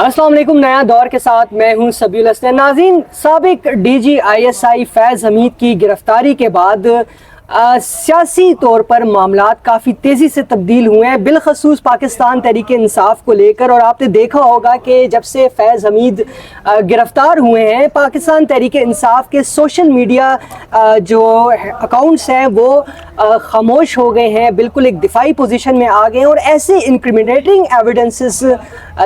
अस्सलाम वालेकुम। नया दौर के साथ मैं हूं सबीउल हसन। नाज़रीन, साबिक DG ISI फैज़ हमीद की गिरफ्तारी के बाद सियासी तौर पर मामलात काफ़ी तेज़ी से तब्दील हुए हैं, बिलखसूस पाकिस्तान तहरीक इंसाफ को लेकर। और आपने देखा होगा कि जब से फैज़ हमीद गिरफ़्तार हुए हैं, पाकिस्तान तहरीक इंसाफ के सोशल मीडिया जो अकाउंट्स हैं वो खामोश हो गए हैं, बिल्कुल एक दिफाई पोजीशन में आ गए हैं। और ऐसे इंक्रिमिनेटिंग एविडेंसेस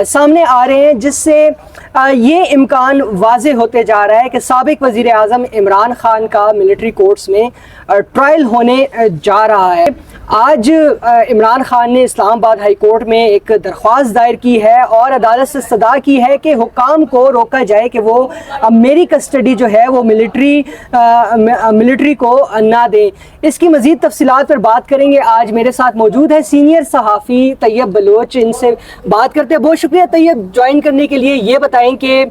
सामने आ रहे हैं जिससे ये इम्कान वाज़े होते जा रहा है कि साबिक वज़ीर आज़म इमरान खान का मिलिट्री कोर्ट्स में ट्रायल होने जा रहा है। आज इमरान खान ने इस्लामाबाद हाई कोर्ट में एक दरख्वास्त दायर की है और अदालत से सदा की है कि हुक्काम को रोका जाए कि वो मेरी कस्टडी जो है वो मिलिट्री को ना दें। इसकी मज़ीद तफसीलात पर बात करेंगे। आज मेरे साथ मौजूद है सीनियर सहाफ़ी तैयब बलोच। इनसे बात करते हैं। बहुत शुक्रिया तैयब ज्वाइन करने के लिए। ये बताएं कि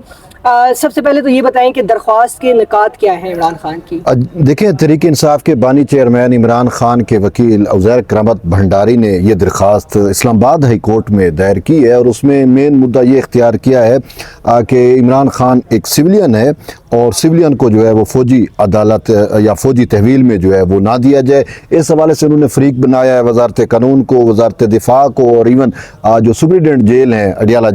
सबसे पहले तो ये बताएं कि दरख्वास्त के निकात क्या हैं इमरान खान की। देखिए, तहरीक इंसाफ के बानी चेयरमैन इमरान खान के वकील उज़ैर करामत भंडारी ने यह दरख्वास्त इस्लामाबाद हाई कोर्ट में दायर की है और उसमें मेन मुद्दा ये इख्तियार किया है कि इमरान खान एक सिविलियन है और सिविलियन को जो है वो फ़ौजी अदालत या फ़ौजी तहवील में जो है वो ना दिया जाए। इस हवाले से उन्होंने फ़रीक बनाया है वजारत कानून को, वजारत दिफा को और इवन जो सुप्रीडेंट जेल हैं अडियाला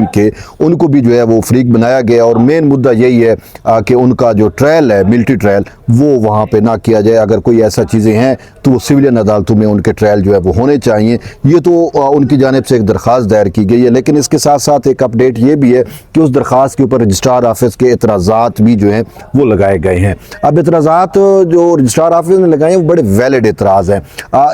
के, उनको भी जो है वो फ़रीक बनाया गया। और मेन मुद्दा यही है कि उनका जो ट्रायल है, मिलिट्री ट्रायल, वो वहाँ पे ना किया जाए। अगर कोई ऐसा चीज़ें हैं तो वो सिविलियन अदालतों में उनके ट्रायल जो है वो होने चाहिए। ये तो उनकी जानिब से एक दरख्वास्त दायर की गई है। लेकिन इसके साथ साथ एक अपडेट ये भी है कि उस दरख्वास्त के ऊपर रजिस्ट्रार ऑफिस के एतराज़ात भी जो हैं वो लगाए गए हैं। अब एतराज़ात जो रजिस्ट्रार ऑफिस ने लगाए हैं वो बड़े वैलिड एतराज़ हैं।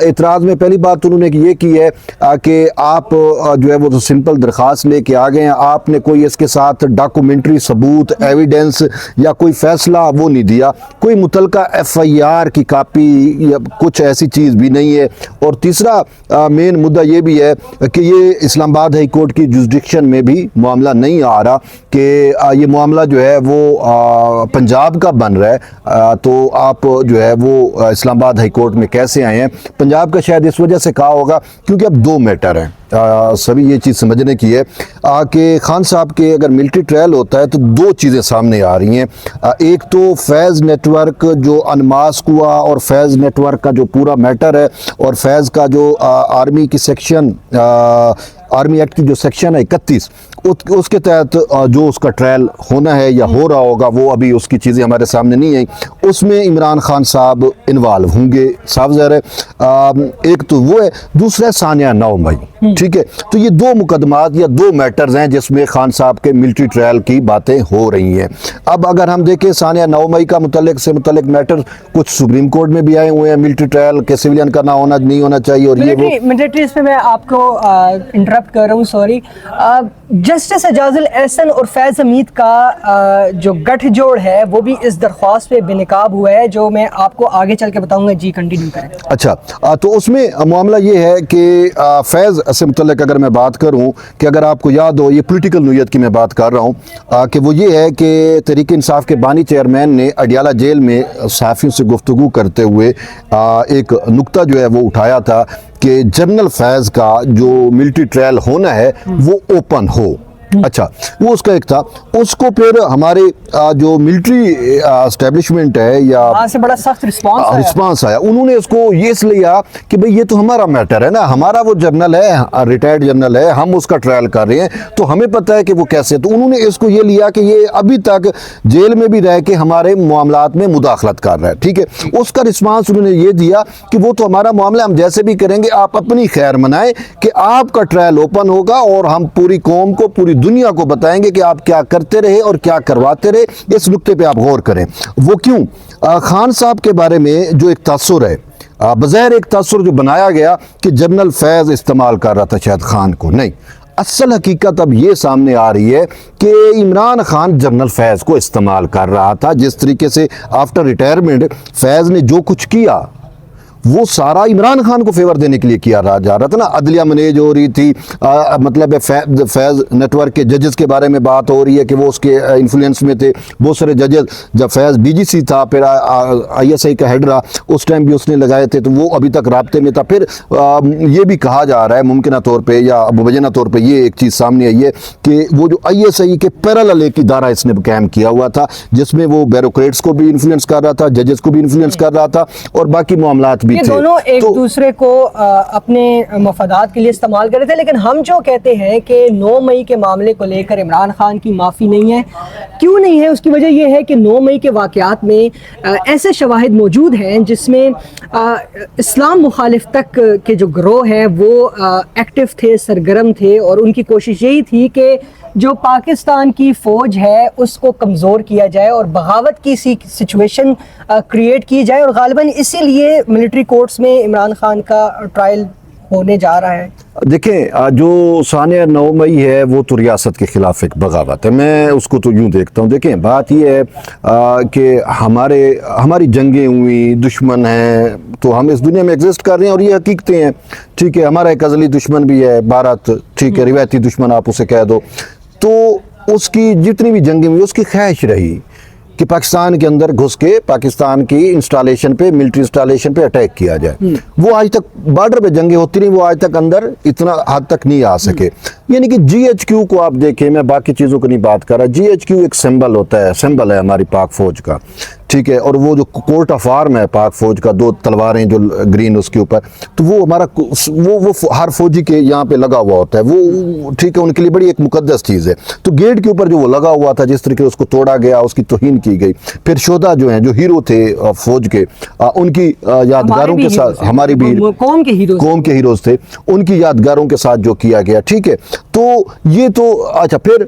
एतराज़ में पहली बात उन्होंने ये की है कि आप जो है वो तो सिंपल दरख्वास्त लेके आ गए हैं, आपने कोई इसके साथ डॉक्यूमेंट्री सबूत, एविडेंस या कोई फैसला वो नहीं दिया, कोई मुतलका FIR की कापी या कुछ ऐसी चीज़ भी नहीं है। और तीसरा मेन मुद्दा ये भी है कि ये इस्लामाबाद हाई कोर्ट की जुरिडिक्शन में भी मामला नहीं आ रहा कि ये मामला जो है वो पंजाब का बन रहा है। तो आप जो है वो इस्लामाबाद हाई कोर्ट में कैसे आए हैं? पंजाब का शायद इस वजह से कहा होगा क्योंकि अब दो मैटर हैं। सभी ये चीज़ समझने की है कि खान साहब के अगर मिलिट्री ट्रायल होता है तो दो चीज़ें सामने आ रही हैं। एक तो फैज़ नेटवर्क जो अनमास्क हुआ और फैज़ नेटवर्क का जो पूरा मैटर है और फैज़ का जो आर्मी की सेक्शन आर्मी एक्ट की जो सेक्शन है 31 उसके तहत जो उसका ट्रायल होना है या हो रहा होगा, वो अभी उसकी चीज़ें हमारे सामने नहीं आई। उसमें इमरान खान साहब इन्वॉल्व होंगे, साफ ज़ाहिर है। एक तो वो है, दूसरा सानिया 9 मई, ठीक है। तो ये दो मुकदमात या दो मैटर्स हैं जिसमें खान साहब के मिलिट्री ट्रायल की बातें हो रही हैं। अब अगर हम देखें सानिया 9 मई का मुतल्लिक मैटर कुछ सुप्रीम कोर्ट में भी आए हुए हैं, मिलिट्री ट्रायल के सिविलियन का ना होना नहीं होना चाहिए। और मिलिट्री पे मैं आपको इंटरप्ट कर रहा हूँ, सॉरी। जस्टिस एजाजुल एहसन और फैज़ हमीद का जो गठजोड़ है वो भी इस दरख्वास्त पे बेनकाब हुआ है, जो मैं आपको आगे चल के बताऊंगा। जी, कंटिन्यू करें। अच्छा, तो उसमें मामला ये है कि फैज़ से मुतल्लिक अगर मैं बात करूं कि अगर आपको याद हो, ये पॉलिटिकल नोयत की मैं बात कर रहा हूं कि वो ये है कि तहरीक इंसाफ के बानी चेयरमैन ने अडियाला जेल में सहाफ़ियों से गुफ्तगू करते हुए एक नुक्ता जो है वो उठाया था कि जनरल फैज़ का जो मिलिट्री ट्रायल होना है वो ओपन हो। अच्छा, वो उसका एक था। उसको फिर हमारे जो मिलिट्री एस्टेब्लिशमेंट है या वहाँ से बड़ा सख्त रिस्पांस आया। उन्होंने इसको ये लिया कि भाई ये तो हमारा मैटर है ना, हमारा वो जर्नल है, रिटायर्ड जर्नल है, हम उसका ट्रायल कर रहे हैं तो हमें पता है कि वो कैसे। तो उन्होंने इसको ये लिया कि ये अभी तक जेल में भी रह के हमारे मामलात में मुदाखलत कर रहा है, ठीक है। उसका रिस्पांस उन्होंने ये दिया कि वो तो हमारा मामला हम जैसे भी करेंगे, आप अपनी खैर मनाएं कि आपका ट्रायल ओपन होगा और हम पूरी कौम को, पूरी दुनिया को बताएंगे कि आप क्या करते रहे और क्या करवाते रहे। इस नुक्ते पे आप गौर करें। वो क्यों? खान साहब के बारे में जो एक तस्सुर है, बज़ाहिर एक तस्सुर जो बनाया गया कि जनरल फैज़ इस्तेमाल कर रहा था शायद खान को, नहीं। असल हकीकत अब ये सामने आ रही है कि इमरान खान जनरल फैज़ को इस्तेमाल कर रहा था। जिस तरीके से आफ्टर रिटायरमेंट फैज़ ने जो कुछ किया وہ سارا عمران خان کو فیور دینے کے لیے کیا جا رہا تھا نا. عدلیہ مینیج ہو رہی تھی, مطلب فیض نیٹ ورک کے ججز کے بارے میں بات ہو رہی ہے کہ وہ اس کے انفلوئنس میں تھے. بہت سارے ججز, جب فیض ڈی جی سی تھا, پھر آئی ایس آئی کا ہیڈ رہا, اس ٹائم بھی اس نے لگائے تھے, تو وہ ابھی تک رابطے میں تھا. پھر یہ بھی کہا جا رہا ہے ممکنہ طور پہ یا مبینہ طور پہ یہ ایک چیز سامنے آئی ہے کہ وہ جو آئی ایس آئی کے پیرالل ایک ادارہ اس نے قائم کیا ہوا تھا, جس میں وہ بیوروکریٹس کو بھی انفلوئنس کر رہا تھا, ججز کو بھی انفلوئنس کر رہا تھا, اور باقی معاملات بھی تھے. دونوں ایک دوسرے کو اپنے مفادات کے لیے استعمال کر رہے تھے. لیکن ہم جو کہتے ہیں کہ 9 مئی کے معاملے کو لے کر عمران خان کی معافی نہیں ہے, کیوں نہیں ہے؟ اس کی وجہ یہ ہے کہ 9 مئی کے واقعات میں ایسے شواہد موجود ہیں جس میں اسلام مخالف تک کے جو گروہ ہیں وہ ایکٹیو تھے, سرگرم تھے, اور ان کی کوشش یہی تھی کہ جو پاکستان کی فوج ہے اس کو کمزور کیا جائے اور بغاوت کی سچویشن کریٹ کی جائے. اور غالباً اسی لیے ملٹری کورٹس میں عمران خان کا ٹرائل ہونے جا رہا ہے. دیکھیں, جو سانحہ 9 مئی ہے وہ تو ریاست کے خلاف ایک بغاوت ہے. میں اس کو تو یوں دیکھتا ہوں. دیکھیں, بات یہ ہے کہ ہماری جنگیں ہوئی, دشمن ہیں, تو ہم اس دنیا میں ایگزسٹ کر رہے ہیں اور یہ حقیقتیں ہیں. ٹھیک ہے, ہمارا ایک ازلی دشمن بھی ہے بھارت, ٹھیک ہے, روایتی دشمن آپ اسے کہہ دو. تو اس کی جتنی بھی جنگیں ہوئی اس کی خواہش رہی کہ پاکستان کے اندر گھس کے پاکستان کی انسٹالیشن پہ, ملٹری انسٹالیشن پہ اٹیک کیا جائے. وہ آج تک بارڈر پہ جنگیں ہوتی رہی, وہ آج تک اندر اتنا حد تک نہیں آ سکے. یعنی کہ جی ایچ کیو کو آپ دیکھیں, میں باقی چیزوں کو نہیں بات کر رہا, جی ایچ کیو ایک سمبل ہوتا ہے, سمبل ہے ہماری پاک فوج کا, ٹھیک ہے, اور وہ جو کوٹ آف آرم ہے پاک فوج کا, 2 تلواریں جو گرین اس کے اوپر, تو وہ ہمارا وہ ہر فوجی کے یہاں پہ لگا ہوا ہوتا ہے وہ, ٹھیک ہے, ان کے لیے بڑی ایک مقدس چیز ہے. تو گیٹ کے اوپر جو وہ لگا ہوا تھا, جس طریقے سے اس کو توڑا گیا, اس کی توہین کی گئی. پھر شہداء جو ہیں, جو ہیرو تھے فوج کے, ان کی یادگاروں کے ساتھ, ہماری بھی قوم کے ہیروز تھے, ان کی یادگاروں کے ساتھ جو کیا گیا, ٹھیک ہے. تو یہ تو اچھا. پھر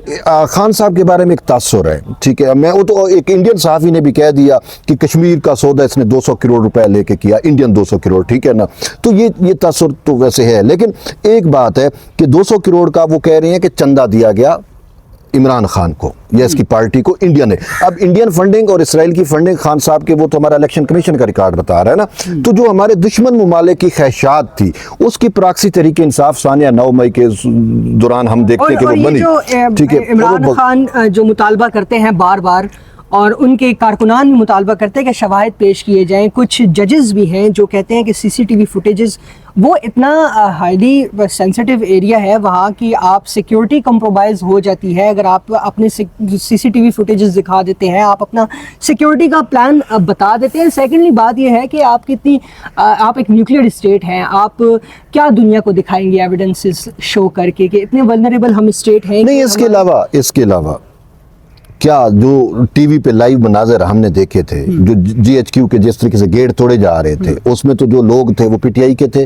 خان صاحب کے بارے میں ایک تاثر ہے, ٹھیک ہے, میں وہ تو ایک انڈین صحافی نے بھی کہہ دیا کہ کشمیر کا سودا اس نے 200 کروڑ روپے لے کے کیا, انڈین 200 کروڑ, ٹھیک ہے نا. تو یہ تاثر تو ویسے ہے, لیکن ایک بات ہے کہ 200 کروڑ کا وہ کہہ رہے ہیں کہ چندہ دیا گیا عمران خان کو یا اس کی پارٹی کو, انڈین ہے. اب انڈین فنڈنگ اور اسرائیل کی فنڈنگ خان صاحب کے, وہ تو ہمارا الیکشن کمیشن کا ریکارڈ بتا رہا ہے نا. تو جو ہمارے دشمن ممالک کی خواہشات تھی, اس کی پراکسی تحریک انصاف سانحہ 9 مئی کے دوران ہم دیکھتے کہ وہ بنی, ٹھیک ہے. عمران خان جو مطالبہ کرتے ہیں بار بار, اور ان کے کارکنان بھی مطالبہ کرتے ہیں کہ شواہد پیش کیے جائیں. کچھ ججز بھی ہیں جو کہتے ہیں کہ سی سی ٹی وی فوٹیجز, وہ اتنا ہائیلی سینسٹیو ایریا ہے وہاں کی, آپ سیکیورٹی کمپرومائز ہو جاتی ہے اگر آپ اپنے سی سی ٹی وی فوٹیجز دکھا دیتے ہیں, آپ اپنا سیکیورٹی کا پلان بتا دیتے ہیں. سیکنڈلی بات یہ ہے کہ آپ کتنی, آپ ایک نیوکلیئر اسٹیٹ ہیں, آپ کیا دنیا کو دکھائیں گے ایویڈنسز شو کر کے کہ اتنے ولنریبل ہم اسٹیٹ ہیں؟ نہیں, اس کے علاوہ کیا جو ٹی وی پہ لائیو مناظر ہم نے دیکھے تھے, جو جی ایچ کیو کے جس طریقے سے گیٹ توڑے جا رہے تھے, اس میں تو جو لوگ تھے وہ پی ٹی آئی کے تھے.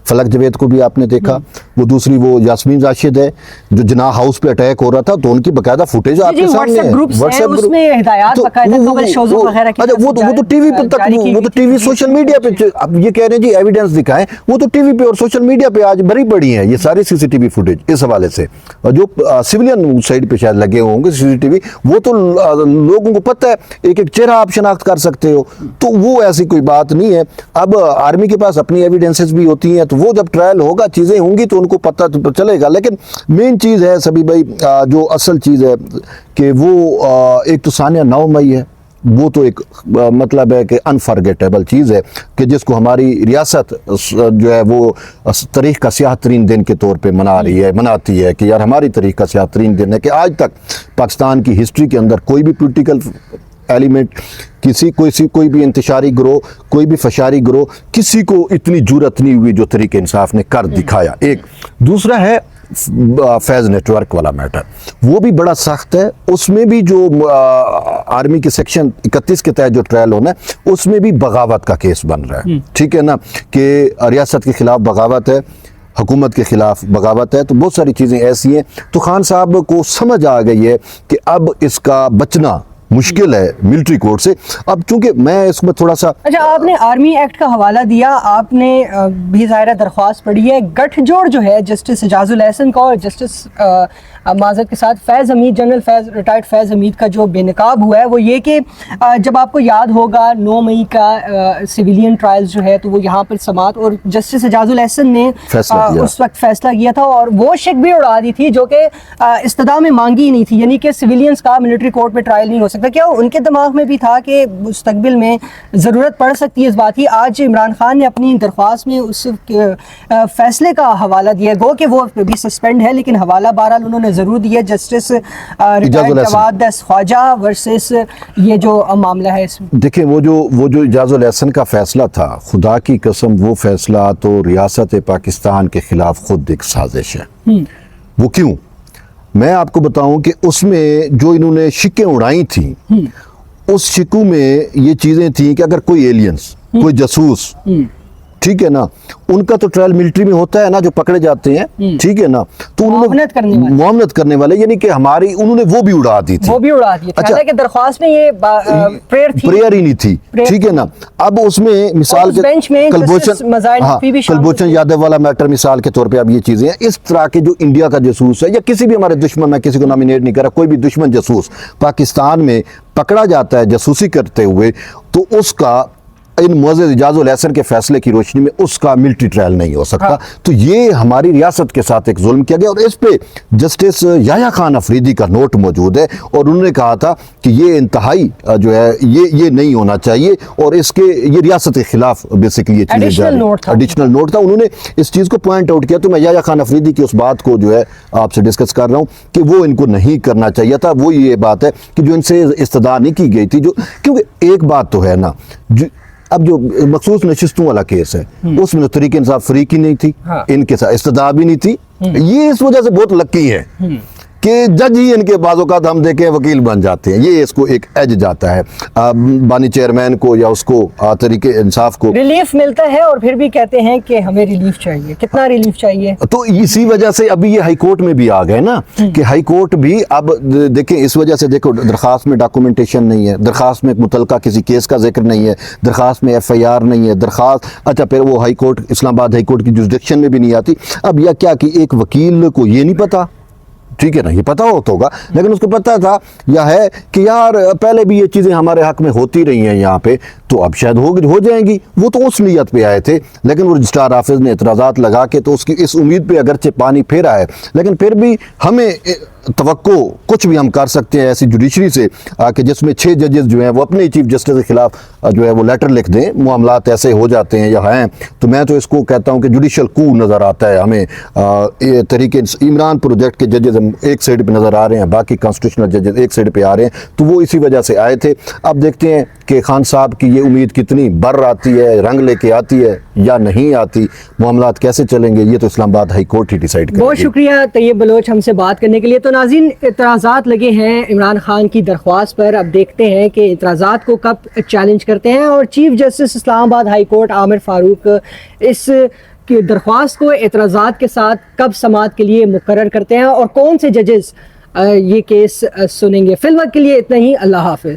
فلک جوید کو بھی آپ نے دیکھا, وہ دوسری وہ یاسمین راشد ہے جو جناح ہاؤس پہ اٹیک ہو رہا تھا, تو ان کی باقاعدہ فوٹیج آپ کے سامنے ہے. اس میں ہدایات وہ تو ٹی وی پہ تک, وہ تو ٹی وی سوشل میڈیا پہ, اب یہ کہہ رہے ہیں جی ایویڈنس دکھائیں, وہ تو ٹی وی پہ اور سوشل میڈیا پہ آج بھری پڑی ہیں یہ ساری سی سی ٹی وی فوٹیج. اس حوالے سے جو سویلین سائڈ پہ شاید لگے ہوں گے سی سی ٹی وی, وہ تو لوگوں کو پتہ ہے, ایک ایک چہرہ آپ شناخت کر سکتے ہو. تو وہ ایسی کوئی بات نہیں ہے. اب آرمی کے پاس اپنی ایویڈنسز بھی ہوتی ہیں, تو وہ جب ٹرائل ہوگا, چیزیں ہوں گی, تو ان کو پتہ چلے گا. لیکن مین چیز ہے سبھی بھائی, جو اصل چیز ہے کہ وہ ایک تو سانحہ 9 مئی ہے, وہ تو ایک مطلب ہے کہ انفارگیٹیبل چیز ہے کہ جس کو ہماری ریاست جو ہے وہ تاریخ کا سیاہ ترین دن کے طور پہ مناتی ہے کہ یار ہماری تاریخ کا سیاہ ترین دن ہے کہ آج تک پاکستان کی ہسٹری کے اندر کوئی بھی پولیٹیکل ایلیمنٹ, کوئی بھی انتشاری گروہ, کوئی بھی فشاری گروہ, کسی کو اتنی جرأت نہیں ہوئی جو تحریک انصاف نے کر دکھایا. ایک دوسرا ہے فیض نیٹ ورک والا میٹر, وہ بھی بڑا سخت ہے. اس میں بھی جو آرمی کے سیکشن 31 کے تحت جو ٹرائل ہونا ہے, اس میں بھی بغاوت کا کیس بن رہا ہے, ٹھیک ہے نا, کہ ریاست کے خلاف بغاوت ہے, حکومت کے خلاف بغاوت ہے. تو بہت ساری چیزیں ایسی ہیں. تو خان صاحب کو سمجھ آ گئی ہے کہ اب اس کا بچنا मुश्किल है मिलिट्री कोर्ट से। अब चूंकि मैं इसमें थोड़ा सा अच्छा, आपने आर्मी एक्ट का हवाला दिया, आपने भी ज़ाहिर दरख्वास्त पढ़ी है। गठजोड़ जो है जस्टिस एजाजुल एहसन का और जस्टिस माज़रत के साथ फैज़ हमीद, जनरल रिटायर्ड फैज़ हमीद का जो बेनकाब हुआ है वो ये कि जब आपको याद होगा 9 मई का सिविलियन ट्रायल्स जो है तो वो यहाँ पर समात और जस्टिस एजाजुल एहसन ने उस वक्त फैसला किया था और वो शिक भी उड़ा दी थी जो कि इस्तदा में मांगी ही नहीं थी, यानी कि सिविलियंस का मिलिट्री कोर्ट में ट्रायल नहीं हो सकता। क्या उनके दिमाग में भी था कि मुस्तकबिल में ज़रूरत पड़ सकती है इस बात की? आज इमरान खान ने अपनी दरख्वास्त में उस फैसले का हवाला दिया, गो कि वो भी सस्पेंड है लेकिन हवाला बहरहाल उन्होंने ज़रूर दिया, justice retired Jawad Khawaja versus ये जो मामला है इसमें। देखिए वो जो एजाजुल एहसन का फैसला था, खुदा की कसम वो फैसला तो रियासत पाकिस्तान के खिलाफ खुद एक साजिश है। वो क्यों? मैं आपको बताऊं कि उसमें जो इन्होंने शिकें उड़ाई थी उस शिकू में ये चीज़ें थी कि अगर कोई एलियंस, कोई जासूस, ठीक है ना, उनका तो ट्रायल मिलिट्री में होता है ना, जो पकड़े जाते हैं, ठीक है ना, तो उन्होंने मुआवनत करने वाले यानी कि हमारी उन्होंने वो भी उड़ा दी थी, वो भी उड़ा दी। अच्छा, कि दरख्वास्त में ये प्रेयर थी, प्रेयर ही नहीं थी, ठीक है ना। अब उसमें मिसाल के कुलभूषण यादव वाला मैटर मिसाल के तौर पे अब ये चीजें हैं, इस तरह के जो इंडिया का जासूस है या किसी भी हमारे दुश्मन, मैं किसी को नॉमिनेट नहीं कर रहा, कोई भी दुश्मन जासूस पाकिस्तान में पकड़ा जाता है जासूसी करते हुए, तो उसका इन मुअज़्ज़ज़ एजाजुल एहसन के फैसले की रोशनी में उसका मिलिट्री ट्रायल नहीं हो सकता। तो ये हमारी रियासत के साथ एक जुल्म किया गया और इस पे जस्टिस याह्या खान अफरीदी का नोट मौजूद है और उन्होंने कहा था कि ये इंतहाई जो है ये नहीं होना चाहिए और इसके ये रियासत के खिलाफ बेसिकली ये चीज़ें एडिशनल नोट था। उन्होंने इस चीज़ को पॉइंट आउट किया। तो मैं याह्या खान अफरीदी की उस बात को जो है आपसे डिस्कस कर रहा हूँ कि वो इनको नहीं करना चाहिए था। वो ये बात है कि जो इनसे इस्तदा नहीं की गई थी, जो क्योंकि एक बात तो है ना, अब जो मखसूस नशिस्तों वाला केस है उसमें तो तरीके इंसाफ फरीक ही नहीं थी, इनके साथ इस्तदा भी नहीं थी। ये इस वजह से बहुत लकी है कि जज ही इनके बाज़-औक़ात हम देखें वकील बन जाते हैं, ये इसको एक एज जाता है बानी चेयरमैन को या उसको तरीके इंसाफ को रिलीफ मिलता है और फिर भी कहते हैं कि हमें रिलीफ चाहिए। कितना रिलीफ चाहिए? तो इसी वजह से अभी ये हाई कोर्ट में भी आ गए ना कि हाई कोर्ट भी अब देखें इस वजह से, देखो दरख्वास्त में डॉक्यूमेंटेशन नहीं है, दरख्वास्त में मुतलका किसी केस का जिक्र नहीं है, दरख्वास्त में FIR नहीं है, दरख्वास्त अच्छा फिर वो high court Islamabad high court की जुरिसडिक्शन में भी नहीं आती। अब यह क्या कि एक वकील को ये नहीं पता, ठीक है ना, ये पता होगा लेकिन उसको पता था यह है कि यार पहले भी ये चीज़ें हमारे हक में होती रही हैं यहाँ पे, तो अब शायद हो जाएंगी। वो तो उस नीयत पे आए थे लेकिन वो रजिस्ट्रार हाफिज ने एतराज़ात लगा के तो उसकी इस उम्मीद पे अगरचे पानी फेरा है, लेकिन फिर भी हमें तवक्को कुछ भी हम कर सकते हैं ऐसी जुडिशरी से कि जिसमें 6 जजेस जो हैं वो अपने चीफ जस्टिस के खिलाफ जो है वो लेटर लिख दें, मामलात ऐसे हो जाते हैं या हैं। तो मैं तो इसको कहता हूं कि जुडिशल कू नज़र आता है हमें। ये तरीके इमरान प्रोजेक्ट के जजेस हम एक साइड पे नज़र आ रहे हैं, बाकी कॉन्स्टिट्यूशनल जजेस एक साइड पे आ रहे हैं, तो वो इसी वजह से आए थे। अब देखते हैं कि खान साहब की ये उम्मीद कितनी बर आती है, रंग लेके आती है या नहीं आती, मामलात कैसे चलेंगे ये तो इस्लामाबाद हाई कोर्ट ही डिसाइड करेगी। बहुत शुक्रिया तैयब बलोच हमसे बात करने के लिए। तो नाज़रीन, एतराज़ात लगे हैं इमरान खान की दरख्वास्त पर, अब देखते हैं कि एतराज़ात को कब चैलेंज करते हैं और chief justice Islamabad high court Aamir Farooq इस की दरख्वास्त को एतराज़ात के साथ कब समाअत के लिए मुकर्रर करते हैं और कौन से जजेस ये केस सुनेंगे। फिलहाल के लिए इतना ही, अल्लाह हाफिज़।